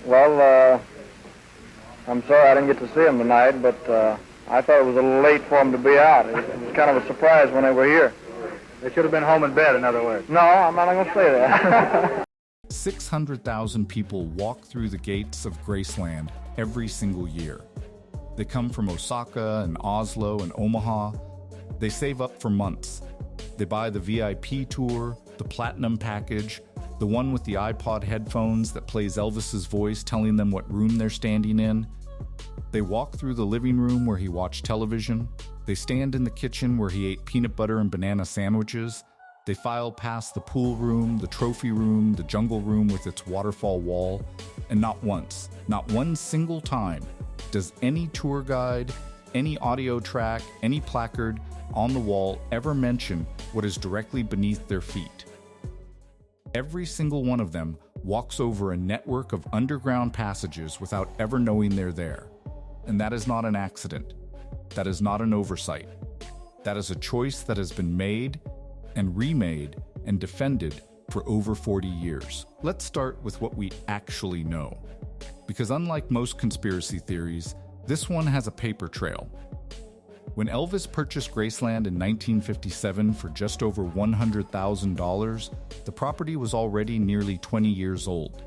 Well, I'm sorry I didn't get to see them tonight, but I thought it was a little late for them to be out. It was kind of a surprise when they were here. They should have been home in bed, in other words. No, I'm not going to say that. 600,000 people walk through the gates of Graceland every single year. They come from Osaka and Oslo and Omaha. They save up for months. They buy the VIP tour, the platinum package, the one with the iPod headphones that plays Elvis's voice telling them what room they're standing in. They walk through the living room where he watched television. They stand in the kitchen where he ate peanut butter and banana sandwiches. They file past the pool room, the trophy room, the jungle room with its waterfall wall. And not once, not one single time, does any tour guide, any audio track, any placard on the wall ever mention what is directly beneath their feet. Every single one of them walks over a network of underground passages without ever knowing they're there. And that is not an accident. That is not an oversight. That is a choice that has been made and remade and defended for over 40 years. Let's start with what we actually know. Because unlike most conspiracy theories, this one has a paper trail. When Elvis purchased Graceland in 1957 for just over $100,000, the property was already nearly 20 years old.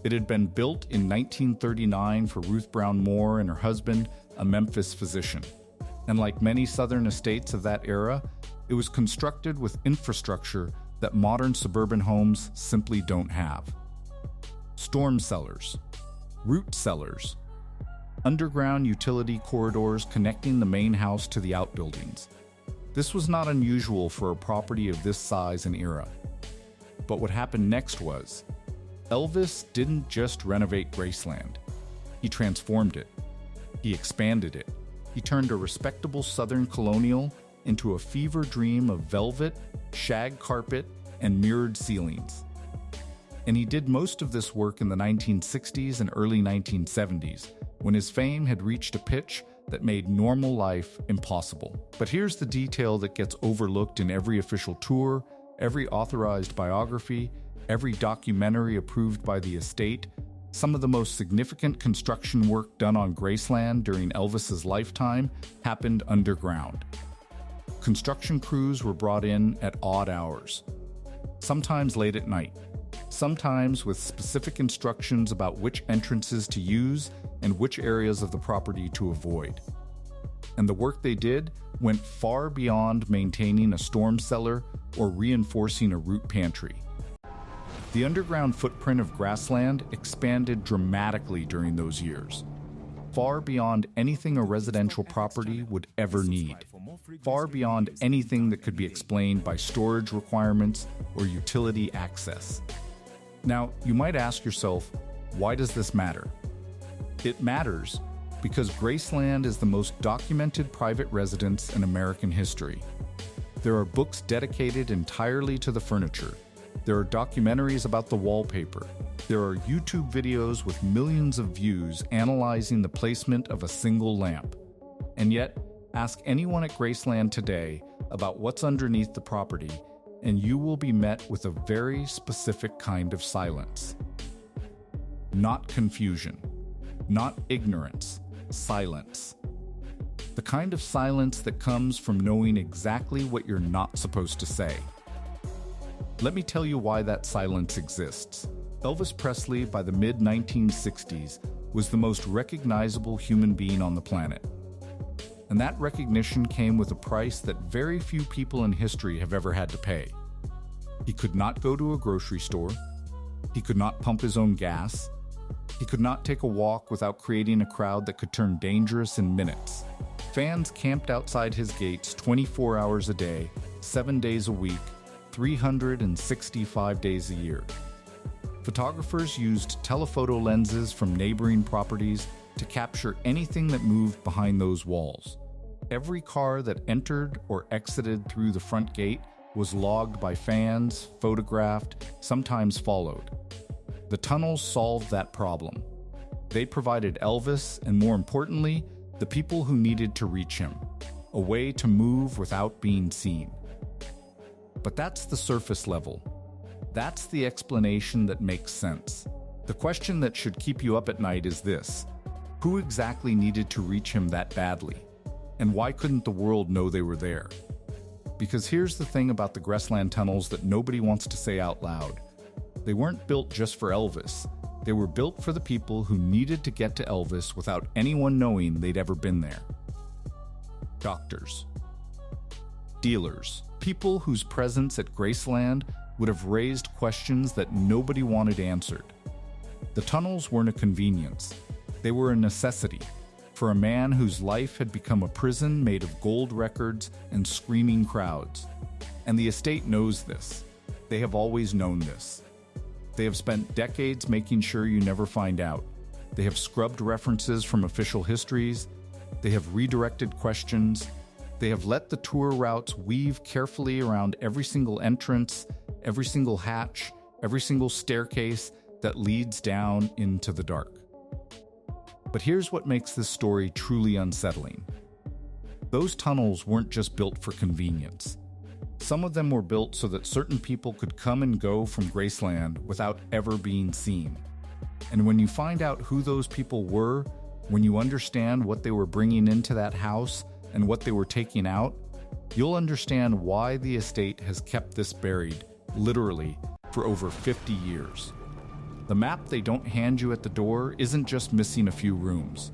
It had been built in 1939 for Ruth Brown Moore and her husband, a Memphis physician. And like many southern estates of that era, it was constructed with infrastructure that modern suburban homes simply don't have. Storm cellars, root cellars, underground utility corridors connecting the main house to the outbuildings. This was not unusual for a property of this size and era. But what happened next was, Elvis didn't just renovate Graceland. He transformed it. He expanded it. He turned a respectable Southern colonial into a fever dream of velvet, shag carpet, and mirrored ceilings. And he did most of this work in the 1960s and early 1970s, when his fame had reached a pitch that made normal life impossible. But here's the detail that gets overlooked in every official tour, every authorized biography, every documentary approved by the estate. Some of the most significant construction work done on Graceland during Elvis's lifetime happened underground. Construction crews were brought in at odd hours, sometimes late at night, sometimes with specific instructions about which entrances to use and which areas of the property to avoid. And the work they did went far beyond maintaining a storm cellar or reinforcing a root pantry. The underground footprint of Graceland expanded dramatically during those years, far beyond anything a residential property would ever need, far beyond anything that could be explained by storage requirements or utility access. Now, you might ask yourself, why does this matter? It matters because Graceland is the most documented private residence in American history. There are books dedicated entirely to the furniture. There are documentaries about the wallpaper. There are YouTube videos with millions of views analyzing the placement of a single lamp. And yet, ask anyone at Graceland today about what's underneath the property, and you will be met with a very specific kind of silence. Not confusion, not ignorance, silence. The kind of silence that comes from knowing exactly what you're not supposed to say. Let me tell you why that silence exists. Elvis Presley, by the mid-1960s, was the most recognizable human being on the planet. And that recognition came with a price that very few people in history have ever had to pay. He could not go to a grocery store. He could not pump his own gas. He could not take a walk without creating a crowd that could turn dangerous in minutes. Fans camped outside his gates 24 hours a day, 7 days a week, 365 days a year. Photographers used telephoto lenses from neighboring properties to capture anything that moved behind those walls. Every car that entered or exited through the front gate was logged by fans, photographed, sometimes followed. The tunnels solved that problem. They provided Elvis, and more importantly, the people who needed to reach him, a way to move without being seen. But that's the surface level. That's the explanation that makes sense. The question that should keep you up at night is this: who exactly needed to reach him that badly? And why couldn't the world know they were there? Because here's the thing about the Graceland tunnels that nobody wants to say out loud. They weren't built just for Elvis. They were built for the people who needed to get to Elvis without anyone knowing they'd ever been there. Doctors, dealers, people whose presence at Graceland would have raised questions that nobody wanted answered. The tunnels weren't a convenience. They were a necessity for a man whose life had become a prison made of gold records and screaming crowds. And the estate knows this. They have always known this. They have spent decades making sure you never find out. They have scrubbed references from official histories. They have redirected questions. They have let the tour routes weave carefully around every single entrance, every single hatch, every single staircase that leads down into the dark. But here's what makes this story truly unsettling. Those tunnels weren't just built for convenience. Some of them were built so that certain people could come and go from Graceland without ever being seen. And when you find out who those people were, when you understand what they were bringing into that house and what they were taking out, you'll understand why the estate has kept this buried, literally, for over 50 years. The map they don't hand you at the door isn't just missing a few rooms.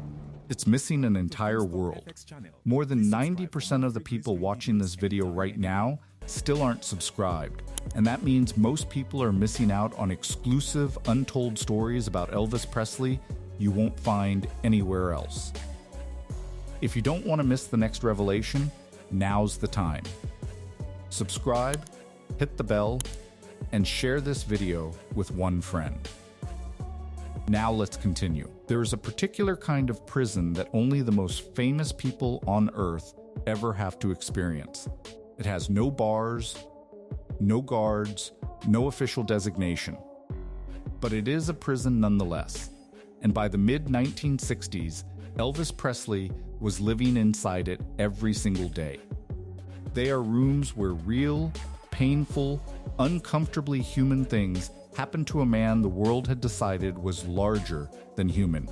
It's missing an entire world. More than 90% of the people watching this video right now still aren't subscribed, and that means most people are missing out on exclusive, untold stories about Elvis Presley you won't find anywhere else. If you don't want to miss the next revelation, now's the time. Subscribe, hit the bell, and share this video with one friend. Now let's continue. There is a particular kind of prison that only the most famous people on Earth ever have to experience. It has no bars, no guards, no official designation. But it is a prison nonetheless. And by the mid-1960s, Elvis Presley was living inside it every single day. They are rooms where real, painful, uncomfortably human things happened to a man the world had decided was larger than human.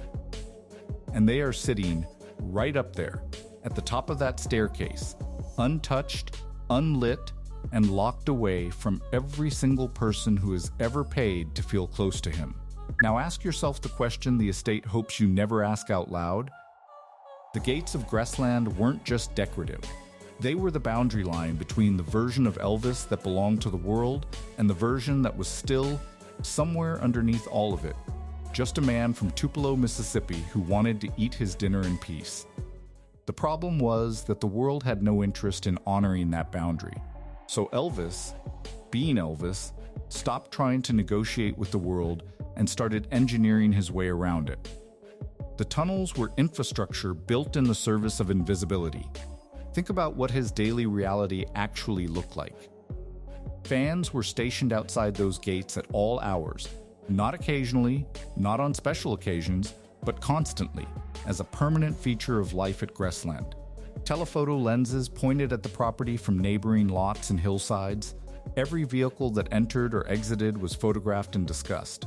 And they are sitting right up there, at the top of that staircase, untouched, unlit, and locked away from every single person who has ever paid to feel close to him. Now ask yourself the question the estate hopes you never ask out loud. The gates of Graceland weren't just decorative. They were the boundary line between the version of Elvis that belonged to the world and the version that was still, somewhere underneath all of it, just a man from Tupelo, Mississippi who wanted to eat his dinner in peace. The problem was that the world had no interest in honoring that boundary. So Elvis, being Elvis, stopped trying to negotiate with the world and started engineering his way around it. The tunnels were infrastructure built in the service of invisibility. Think about what his daily reality actually looked like. Fans were stationed outside those gates at all hours, not occasionally, not on special occasions, but constantly, as a permanent feature of life at Graceland. Telephoto lenses pointed at the property from neighboring lots and hillsides. Every vehicle that entered or exited was photographed and discussed.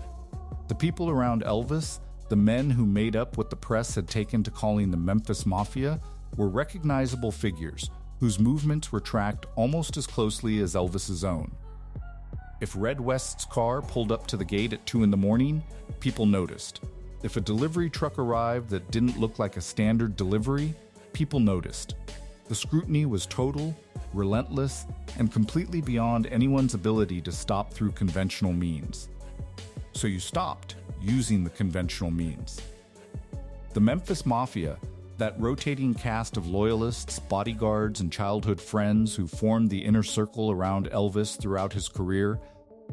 The people around Elvis, the men who made up what the press had taken to calling the Memphis Mafia, were recognizable figures whose movements were tracked almost as closely as Elvis's own. If Red West's car pulled up to the gate at 2 in the morning, people noticed. If a delivery truck arrived that didn't look like a standard delivery, people noticed. The scrutiny was total, relentless, and completely beyond anyone's ability to stop through conventional means. So you stopped using the conventional means. The Memphis Mafia, that rotating cast of loyalists, bodyguards, and childhood friends who formed the inner circle around Elvis throughout his career,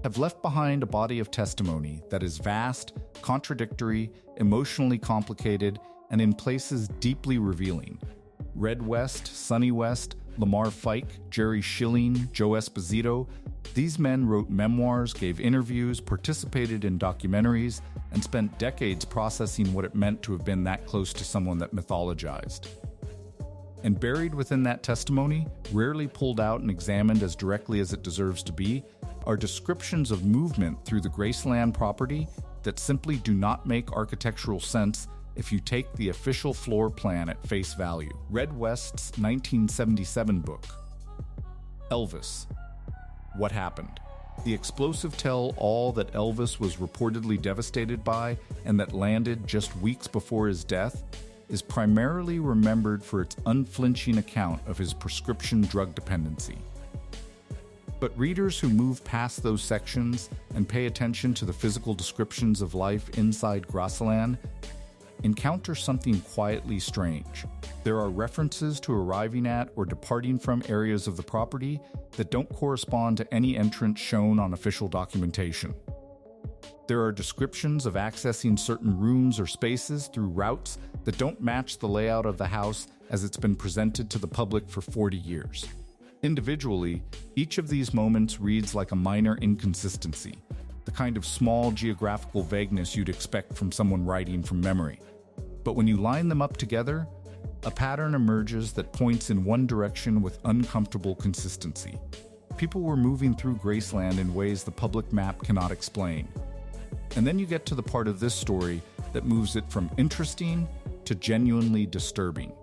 have left behind a body of testimony that is vast, contradictory, emotionally complicated, and in places deeply revealing. Red West, Sonny West, Lamar Fike, Jerry Schilling, Joe Esposito, these men wrote memoirs, gave interviews, participated in documentaries, and spent decades processing what it meant to have been that close to someone that mythologized. And buried within that testimony, rarely pulled out and examined as directly as it deserves to be, are descriptions of movement through the Graceland property that simply do not make architectural sense if you take the official floor plan at face value. Red West's 1977 book, Elvis, What Happened? The explosive tell-all that Elvis was reportedly devastated by and that landed just weeks before his death is primarily remembered for its unflinching account of his prescription drug dependency. But readers who move past those sections and pay attention to the physical descriptions of life inside Graceland encounter something quietly strange. There are references to arriving at or departing from areas of the property that don't correspond to any entrance shown on official documentation. There are descriptions of accessing certain rooms or spaces through routes that don't match the layout of the house as it's been presented to the public for 40 years. Individually, each of these moments reads like a minor inconsistency, the kind of small geographical vagueness you'd expect from someone writing from memory. But when you line them up together, a pattern emerges that points in one direction with uncomfortable consistency. People were moving through Graceland in ways the public map cannot explain. And then you get to the part of this story that moves it from interesting to genuinely disturbing.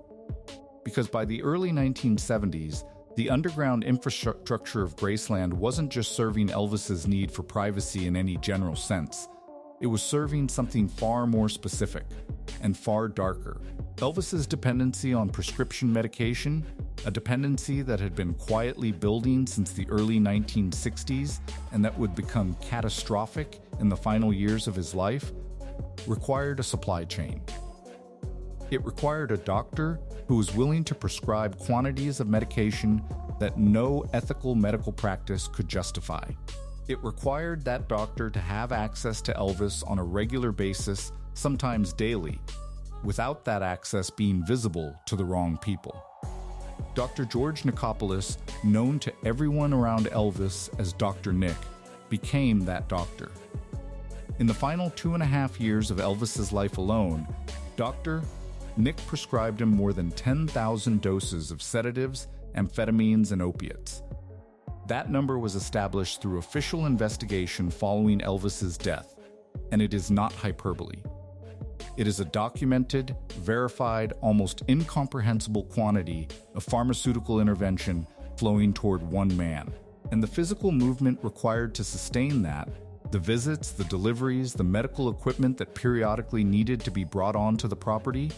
Because by the early 1970s, the underground infrastructure of Graceland wasn't just serving Elvis's need for privacy in any general sense. It was serving something far more specific and far darker. Elvis's dependency on prescription medication, a dependency that had been quietly building since the early 1960s and that would become catastrophic in the final years of his life, required a supply chain. It required a doctor who was willing to prescribe quantities of medication that no ethical medical practice could justify. It required that doctor to have access to Elvis on a regular basis, sometimes daily, without that access being visible to the wrong people. Dr. George Nicopolis, known to everyone around Elvis as Dr. Nick, became that doctor. In the final 2.5 years of Elvis's life alone, Dr. Nick prescribed him more than 10,000 doses of sedatives, amphetamines, and opiates. That number was established through official investigation following Elvis's death, and it is not hyperbole. It is a documented, verified, almost incomprehensible quantity of pharmaceutical intervention flowing toward one man. And the physical movement required to sustain that, the visits, the deliveries, the medical equipment that periodically needed to be brought onto the property,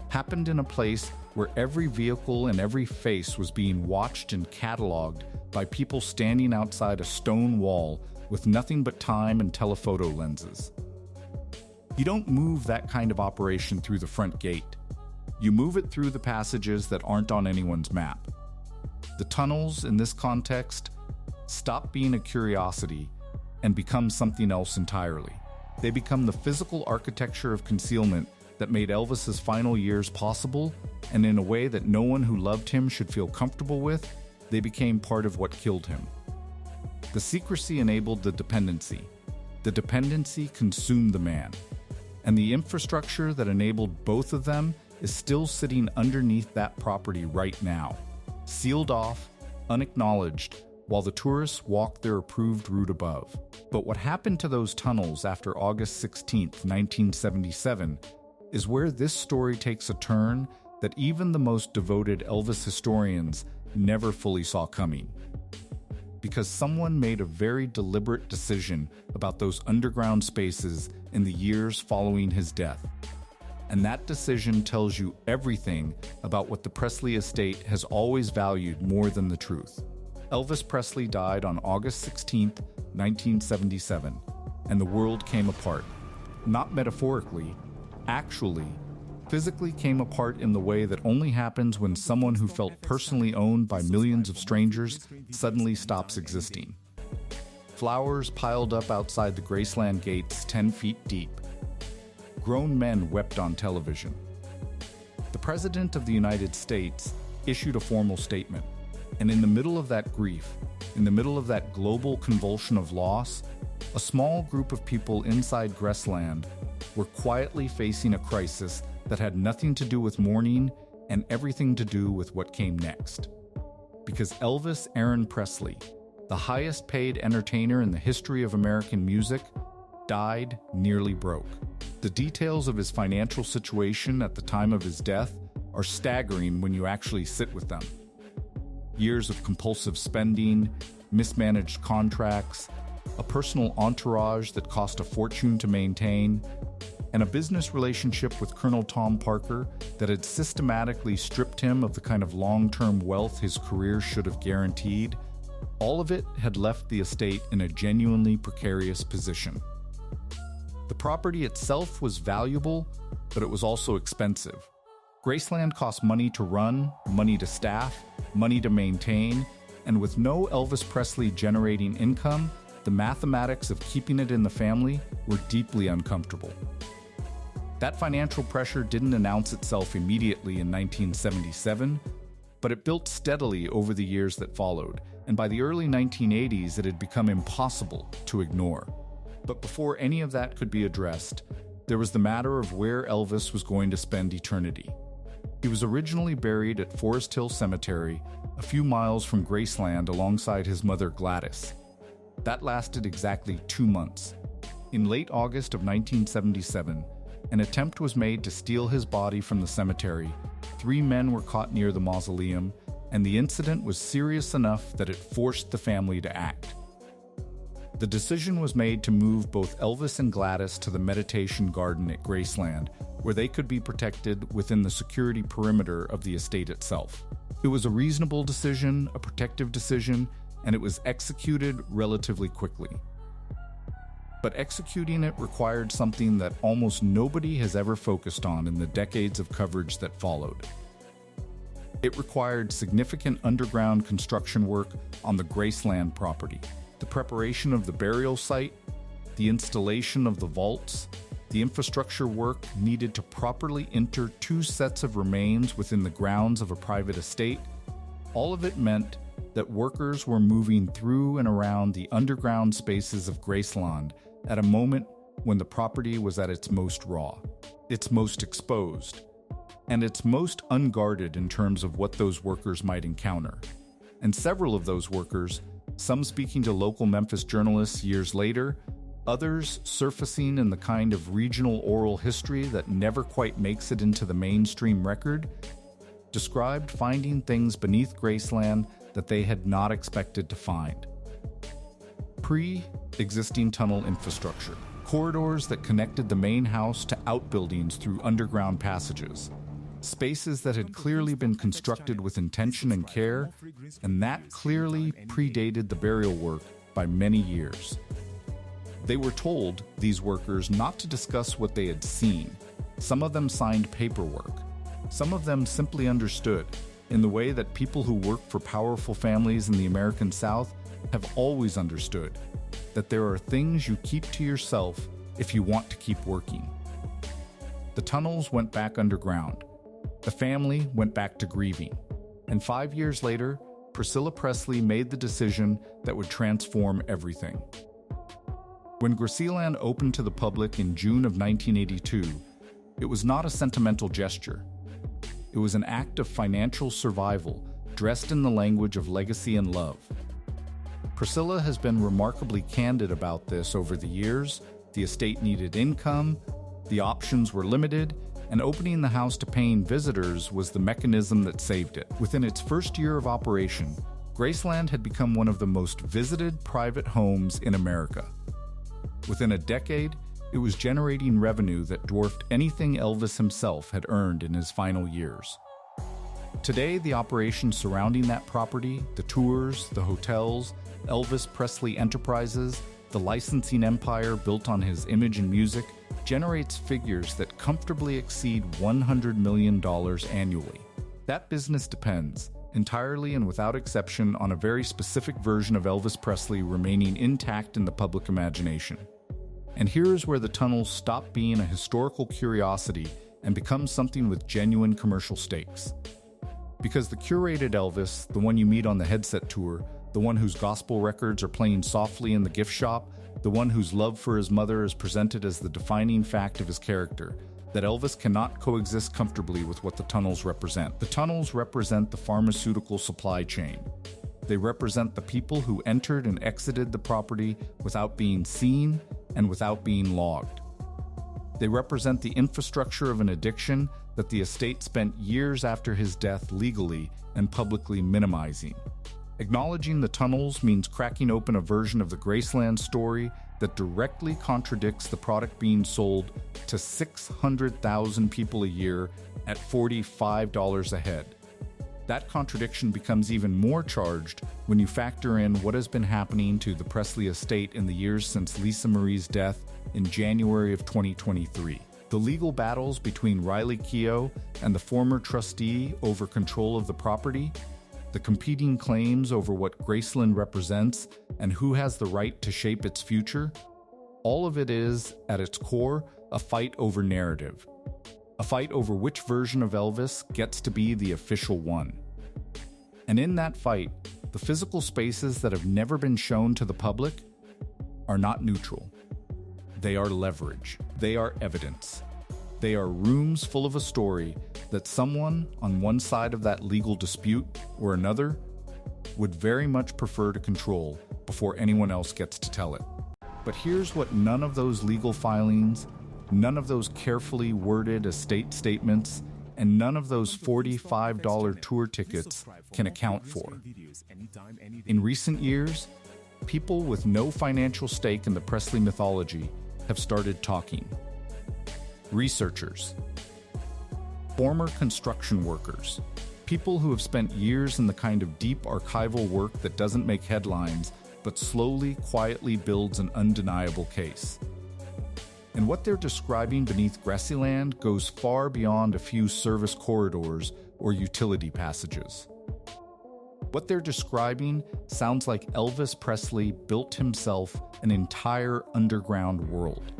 happened in a place where every vehicle and every face was being watched and cataloged by people standing outside a stone wall with nothing but time and telephoto lenses. You don't move that kind of operation through the front gate. You move it through the passages that aren't on anyone's map. The tunnels, in this context, stop being a curiosity and become something else entirely. They become the physical architecture of concealment that made Elvis's final years possible, and in a way that no one who loved him should feel comfortable with, they became part of what killed him. The secrecy enabled the dependency. The dependency consumed the man. And the infrastructure that enabled both of them is still sitting underneath that property right now, sealed off, unacknowledged, while the tourists walk their approved route above. But what happened to those tunnels after August 16, 1977, is where this story takes a turn that even the most devoted Elvis historians never fully saw coming. Because someone made a very deliberate decision about those underground spaces in the years following his death. And that decision tells you everything about what the Presley estate has always valued more than the truth. Elvis Presley died on August 16, 1977, and the world came apart. Not metaphorically, actually, physically came apart in the way that only happens when someone who felt personally owned by millions of strangers suddenly stops existing. Flowers piled up outside the Graceland gates 10 feet deep. Grown men wept on television. The President of the United States issued a formal statement, and in the middle of that grief, in the middle of that global convulsion of loss, a small group of people inside Graceland were quietly facing a crisis that had nothing to do with mourning and everything to do with what came next. Because Elvis Aaron Presley, the highest paid entertainer in the history of American music, died nearly broke. The details of his financial situation at the time of his death are staggering when you actually sit with them. Years of compulsive spending, mismanaged contracts, a personal entourage that cost a fortune to maintain, and a business relationship with Colonel Tom Parker that had systematically stripped him of the kind of long-term wealth his career should have guaranteed. All of it had left the estate in a genuinely precarious position. The property itself was valuable, but it was also expensive. Graceland cost money to run, money to staff, money to maintain, and with no Elvis Presley generating income, the mathematics of keeping it in the family were deeply uncomfortable. That financial pressure didn't announce itself immediately in 1977, but it built steadily over the years that followed, and by the early 1980s it had become impossible to ignore. But before any of that could be addressed, there was the matter of where Elvis was going to spend eternity. He was originally buried at Forest Hill Cemetery, a few miles from Graceland alongside his mother Gladys. That lasted exactly 2 months. In late August of 1977, an attempt was made to steal his body from the cemetery. 3 men were caught near the mausoleum, and the incident was serious enough that it forced the family to act. The decision was made to move both Elvis and Gladys to the meditation garden at Graceland, where they could be protected within the security perimeter of the estate itself. It was a reasonable decision, a protective decision, and it was executed relatively quickly. But executing it required something that almost nobody has ever focused on in the decades of coverage that followed. It required significant underground construction work on the Graceland property, the preparation of the burial site, the installation of the vaults, the infrastructure work needed to properly enter 2 sets of remains within the grounds of a private estate. All of it meant that workers were moving through and around the underground spaces of Graceland at a moment when the property was at its most raw, its most exposed, and its most unguarded in terms of what those workers might encounter. And several of those workers, some speaking to local Memphis journalists years later, others surfacing in the kind of regional oral history that never quite makes it into the mainstream record, described finding things beneath Graceland that they had not expected to find. Pre-existing tunnel infrastructure, corridors that connected the main house to outbuildings through underground passages, spaces that had clearly been constructed with intention and care, and that clearly predated the burial work by many years. They were told, these workers, not to discuss what they had seen. Some of them signed paperwork. Some of them simply understood, in the way that people who work for powerful families in the American South have always understood, that there are things you keep to yourself if you want to keep working. The tunnels went back underground. The family went back to grieving. And 5 years later, Priscilla Presley made the decision that would transform everything. When Graceland opened to the public in June of 1982, it was not a sentimental gesture. It was an act of financial survival, dressed in the language of legacy and love. Priscilla has been remarkably candid about this over the years. The estate needed income, the options were limited, and opening the house to paying visitors was the mechanism that saved it. Within its first year of operation, Graceland had become one of the most visited private homes in America. Within a decade, it was generating revenue that dwarfed anything Elvis himself had earned in his final years. Today, the operations surrounding that property, the tours, the hotels, Elvis Presley Enterprises, the licensing empire built on his image and music, generates figures that comfortably exceed $100 million annually. That business depends, entirely and without exception, on a very specific version of Elvis Presley remaining intact in the public imagination. And here is where the tunnels stop being a historical curiosity and become something with genuine commercial stakes. Because the curated Elvis, the one you meet on the headset tour, the one whose gospel records are playing softly in the gift shop, the one whose love for his mother is presented as the defining fact of his character, that Elvis cannot coexist comfortably with what the tunnels represent. The tunnels represent the pharmaceutical supply chain. They represent the people who entered and exited the property without being seen and without being logged. They represent the infrastructure of an addiction that the estate spent years after his death legally and publicly minimizing. Acknowledging the tunnels means cracking open a version of the Graceland story that directly contradicts the product being sold to 600,000 people a year at $45 a head. That contradiction becomes even more charged when you factor in what has been happening to the Presley estate in the years since Lisa Marie's death in January of 2023. The legal battles between Riley Keough and the former trustee over control of the property, the competing claims over what Graceland represents and who has the right to shape its future, all of it is, at its core, a fight over narrative. A fight over which version of Elvis gets to be the official one. And in that fight, the physical spaces that have never been shown to the public are not neutral. They are leverage. They are evidence. They are rooms full of a story that someone on one side of that legal dispute or another would very much prefer to control before anyone else gets to tell it. But here's what none of those legal filings, none of those carefully worded estate statements, and none of those $45 tour tickets can account for. In recent years, people with no financial stake in the Presley mythology have started talking. Researchers, former construction workers, people who have spent years in the kind of deep archival work that doesn't make headlines but slowly, quietly builds an undeniable case. And what they're describing beneath Graceland goes far beyond a few service corridors or utility passages. What they're describing sounds like Elvis Presley built himself an entire underground world.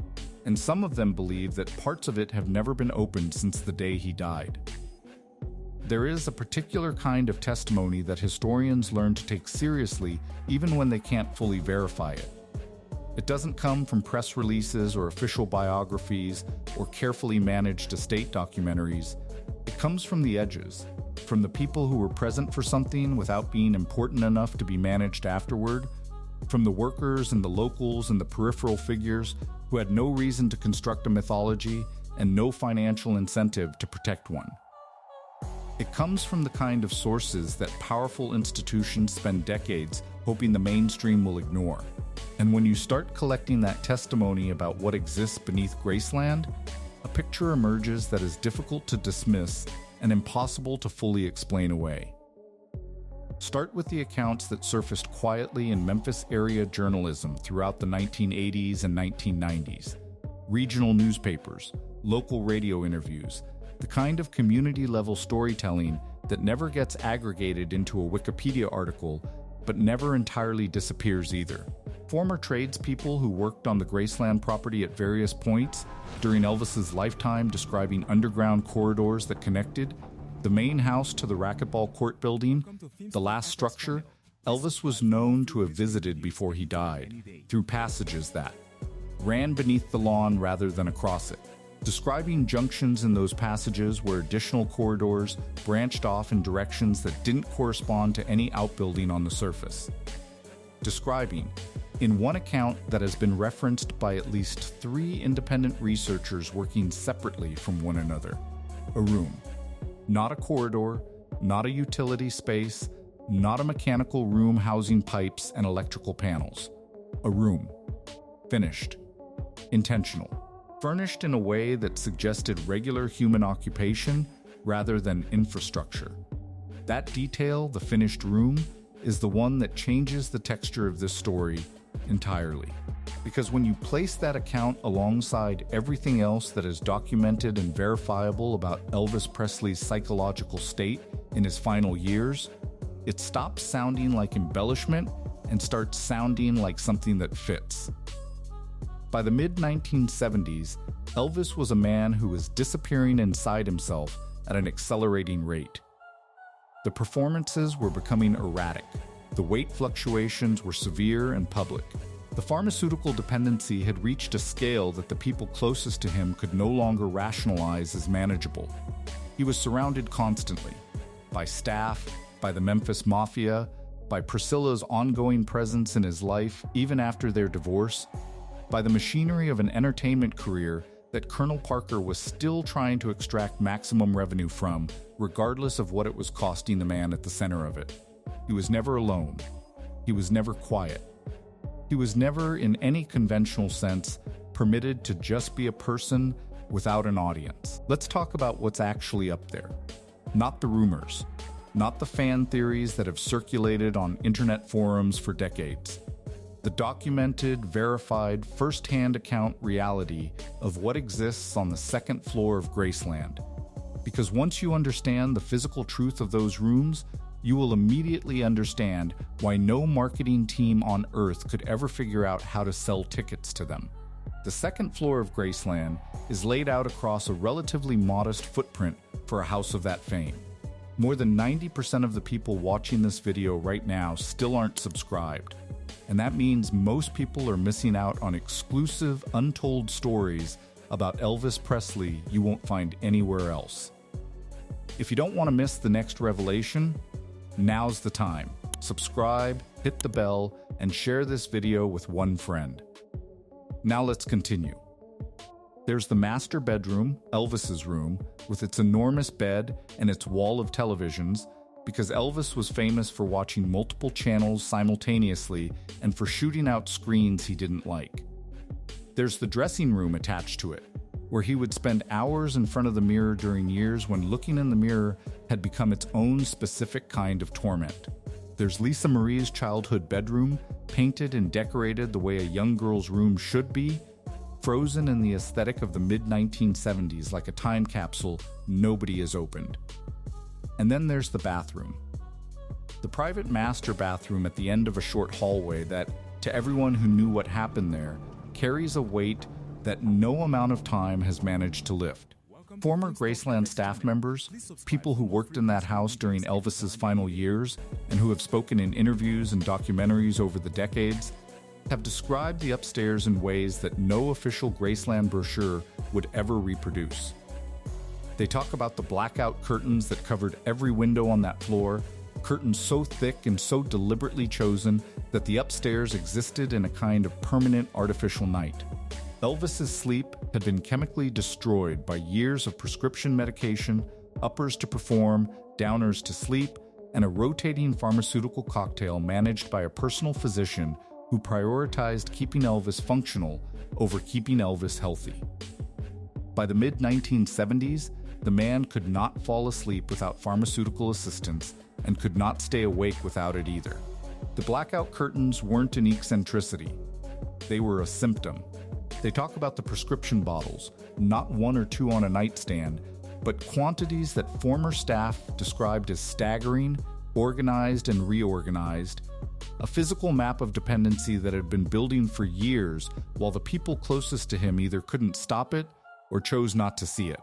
And some of them believe that parts of it have never been opened since the day he died. There is a particular kind of testimony that historians learn to take seriously even when they can't fully verify it. It doesn't come from press releases or official biographies or carefully managed estate documentaries. It comes from the edges, from the people who were present for something without being important enough to be managed afterward, from the workers and the locals and the peripheral figures who had no reason to construct a mythology and no financial incentive to protect one. It comes from the kind of sources that powerful institutions spend decades hoping the mainstream will ignore. And when you start collecting that testimony about what exists beneath Graceland, a picture emerges that is difficult to dismiss and impossible to fully explain away. Start with the accounts that surfaced quietly in Memphis area journalism throughout the 1980s and 1990s. Regional newspapers, local radio interviews, the kind of community-level storytelling that never gets aggregated into a Wikipedia article, but never entirely disappears either. Former tradespeople who worked on the Graceland property at various points during Elvis's lifetime describing underground corridors that connected, the main house to the racquetball court building, the last structure Elvis was known to have visited before he died, through passages that ran beneath the lawn rather than across it, describing junctions in those passages where additional corridors branched off in directions that didn't correspond to any outbuilding on the surface. Describing, in one account that has been referenced by at least 3 independent researchers working separately from one another, a room. Not a corridor, not a utility space, not a mechanical room housing pipes and electrical panels. A room. Finished. Intentional. Furnished in a way that suggested regular human occupation rather than infrastructure. That detail, the finished room, is the one that changes the texture of this story entirely. Because when you place that account alongside everything else that is documented and verifiable about Elvis Presley's psychological state in his final years, it stops sounding like embellishment and starts sounding like something that fits. By the mid-1970s, Elvis was a man who was disappearing inside himself at an accelerating rate. The performances were becoming erratic. The weight fluctuations were severe and public. The pharmaceutical dependency had reached a scale that the people closest to him could no longer rationalize as manageable. He was surrounded constantly by staff, by the Memphis Mafia, by Priscilla's ongoing presence in his life even after their divorce. by the machinery of an entertainment career that Colonel Parker was still trying to extract maximum revenue from, regardless of what it was costing the man at the center of it. He was never alone. He was never quiet. He was never, in any conventional sense, permitted to just be a person without an audience. Let's talk about what's actually up there. Not the rumors, not the fan theories that have circulated on internet forums for decades. The documented, verified, first-hand account reality of what exists on the second floor of Graceland. Because once you understand the physical truth of those rooms, you will immediately understand why no marketing team on Earth could ever figure out how to sell tickets to them. The second floor of Graceland is laid out across a relatively modest footprint for a house of that fame. More than 90% of the people watching this video right now still aren't subscribed. And that means most people are missing out on exclusive, untold stories about Elvis Presley you won't find anywhere else. If you don't want to miss the next revelation, now's the time. Subscribe, hit the bell, and share this video with one friend. Now let's continue. There's the master bedroom, Elvis's room, with its enormous bed and its wall of televisions, because Elvis was famous for watching multiple channels simultaneously and for shooting out screens he didn't like. There's the dressing room attached to it, where he would spend hours in front of the mirror during years when looking in the mirror had become its own specific kind of torment. There's Lisa Marie's childhood bedroom, painted and decorated the way a young girl's room should be, frozen in the aesthetic of the mid-1970s like a time capsule nobody has opened. And then there's the bathroom. The private master bathroom at the end of a short hallway that, to everyone who knew what happened there, carries a weight that no amount of time has managed to lift. Former Graceland staff members, people who worked in that house during Elvis's final years and who have spoken in interviews and documentaries over the decades, have described the upstairs in ways that no official Graceland brochure would ever reproduce. They talk about the blackout curtains that covered every window on that floor, curtains so thick and so deliberately chosen that the upstairs existed in a kind of permanent artificial night. Elvis's sleep had been chemically destroyed by years of prescription medication, uppers to perform, downers to sleep, and a rotating pharmaceutical cocktail managed by a personal physician who prioritized keeping Elvis functional over keeping Elvis healthy. By the mid-1970s, the man could not fall asleep without pharmaceutical assistance and could not stay awake without it either. The blackout curtains weren't an eccentricity. They were a symptom. They talk about the prescription bottles, not one or two on a nightstand, but quantities that former staff described as staggering, organized and reorganized, a physical map of dependency that had been building for years while the people closest to him either couldn't stop it or chose not to see it.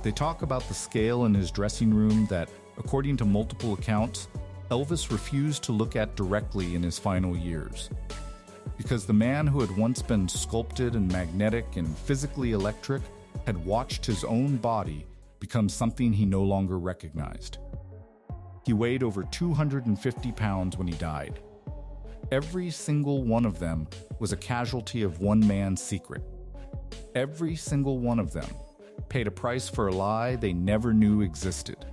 They talk about the scale in his dressing room that, according to multiple accounts, Elvis refused to look at directly in his final years. Because the man who had once been sculpted and magnetic and physically electric had watched his own body become something he no longer recognized. He weighed over 250 pounds when he died. Every single one of them was a casualty of one man's secret. Every single one of them paid a price for a lie they never knew existed.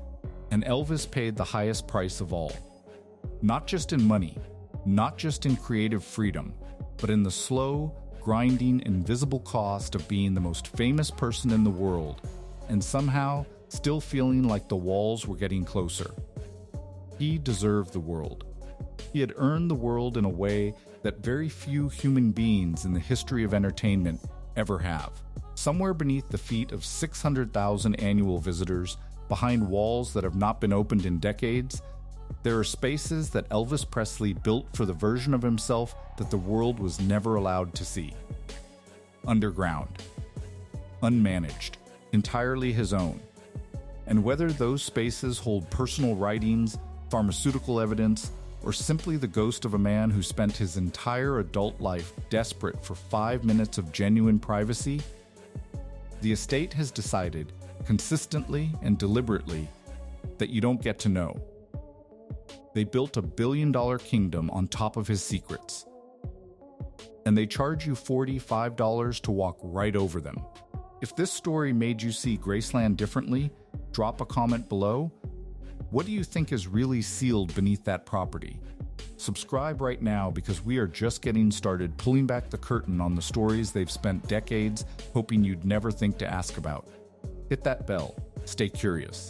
And Elvis paid the highest price of all. Not just in money, not just in creative freedom, but in the slow, grinding, invisible cost of being the most famous person in the world and somehow still feeling like the walls were getting closer. He deserved the world. He had earned the world in a way that very few human beings in the history of entertainment ever have. Somewhere beneath the feet of 600,000 annual visitors, behind walls that have not been opened in decades, there are spaces that Elvis Presley built for the version of himself that the world was never allowed to see. Underground. Unmanaged. Entirely his own. And whether those spaces hold personal writings, pharmaceutical evidence, or simply the ghost of a man who spent his entire adult life desperate for 5 minutes of genuine privacy, the estate has decided, consistently and deliberately, that you don't get to know. They built a billion-dollar kingdom on top of his secrets. and they charge you $45 to walk right over them. If this story made you see Graceland differently, drop a comment below. What do you think is really sealed beneath that property? Subscribe right now because we are just getting started pulling back the curtain on the stories they've spent decades hoping you'd never think to ask about. Hit that bell. Stay curious.